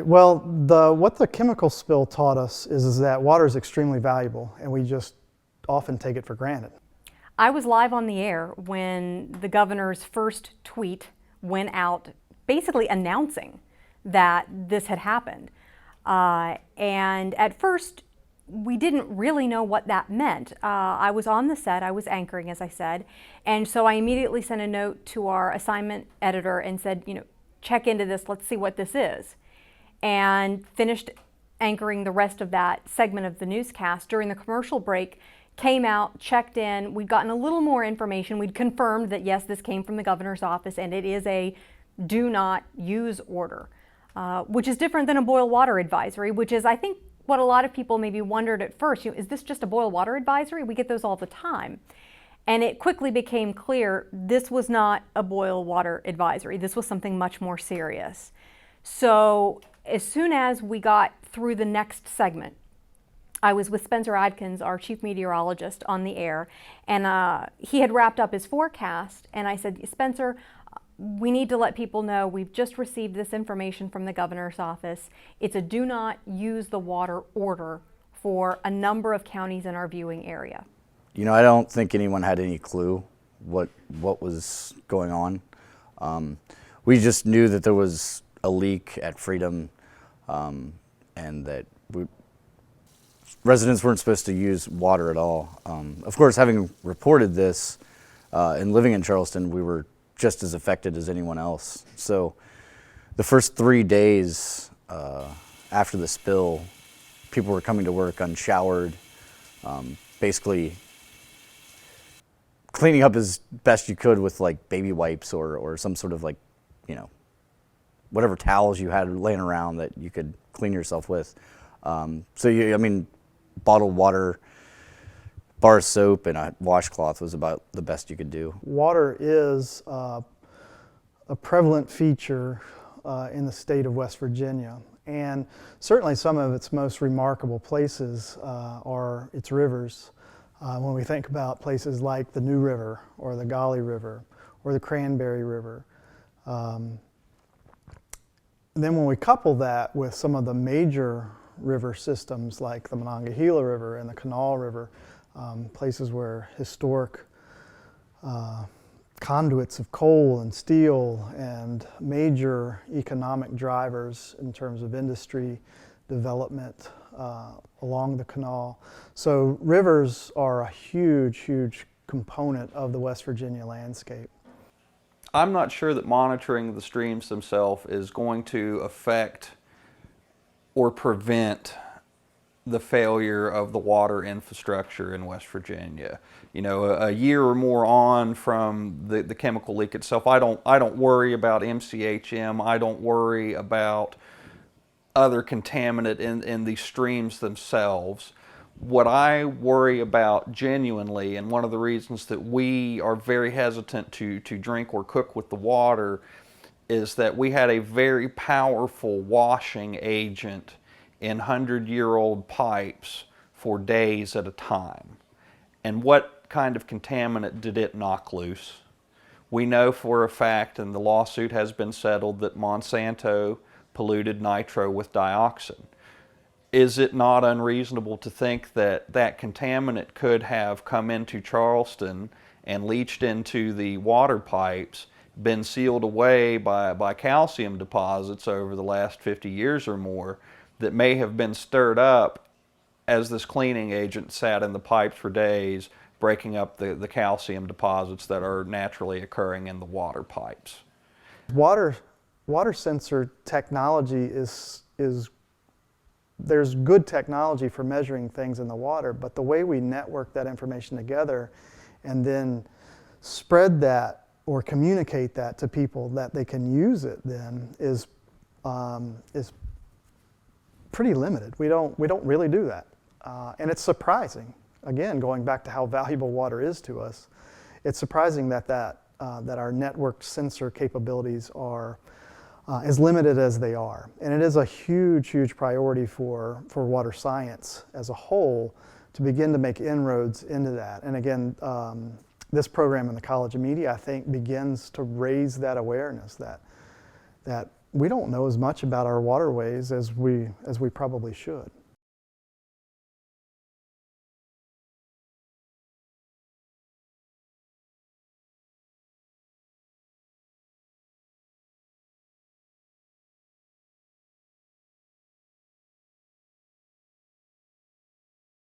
Well, what the chemical spill taught us is that water is extremely valuable, and we just often take it for granted. I was live on the air when the governor's first tweet went out basically announcing that this had happened. And at first, we didn't really know what that meant. I was on the set, I was anchoring, as I said, and so I immediately sent a note to our assignment editor and said, check into this, let's see what this is. And finished anchoring the rest of that segment of the newscast. During the commercial break, came out, checked in, we'd gotten a little more information. We'd confirmed that yes, this came from the governor's office and it is a do not use order, which is different than a boil water advisory, which is, I think, what a lot of people maybe wondered at first. Is this just a boil water advisory? We get those all the time. And it quickly became clear this was not a boil water advisory. This was something much more serious. So as soon as we got through the next segment, I was with Spencer Adkins, our chief meteorologist, on the air, and he had wrapped up his forecast, and I said, Spencer, we need to let people know we've just received this information from the governor's office. It's a do not use the water order for a number of counties in our viewing area. I don't think anyone had any clue what was going on. We just knew that there was a leak at Freedom, and that residents weren't supposed to use water at all. Of course, having reported this and living in Charleston, we were just as affected as anyone else. So the first 3 days after the spill, people were coming to work unshowered, basically cleaning up as best you could with like baby wipes or some sort of whatever towels you had laying around that you could clean yourself with. Bottled water, bar of soap, and a washcloth was about the best you could do. Water is a prevalent feature in the state of West Virginia, and certainly some of its most remarkable places are its rivers. When we think about places like the New River or the Gauley River or the Cranberry River. And then when we couple that with some of the major river systems like the Monongahela River and the Kanawha River, places where historic conduits of coal and steel and major economic drivers in terms of industry development along the canal. So rivers are a huge, huge component of the West Virginia landscape. I'm not sure that monitoring the streams themselves is going to affect or prevent the failure of the water infrastructure in West Virginia. A year or more on from the chemical leak itself, I don't worry about MCHM. I don't worry about other contaminant in these streams themselves. What I worry about genuinely, and one of the reasons that we are very hesitant to drink or cook with the water, is that we had a very powerful washing agent in 100-year-old pipes for days at a time. And what kind of contaminant did it knock loose? We know for a fact, and the lawsuit has been settled, that Monsanto polluted nitro with dioxin. Is it not unreasonable to think that that contaminant could have come into Charleston and leached into the water pipes, been sealed away by calcium deposits over the last 50 years or more, that may have been stirred up as this cleaning agent sat in the pipes for days, breaking up the calcium deposits that are naturally occurring in the water pipes? Water sensor technology there's good technology for measuring things in the water, but the way we network that information together and then spread that or communicate that to people that they can use it then is pretty limited. We don't really do that, and it's surprising. Again, going back to how valuable water is to us, it's surprising that our networked sensor capabilities are as limited as they are. And it is a huge, huge priority for water science as a whole to begin to make inroads into that. And again, this program in the College of Media, I think, begins to raise that awareness that we don't know as much about our waterways as we probably should.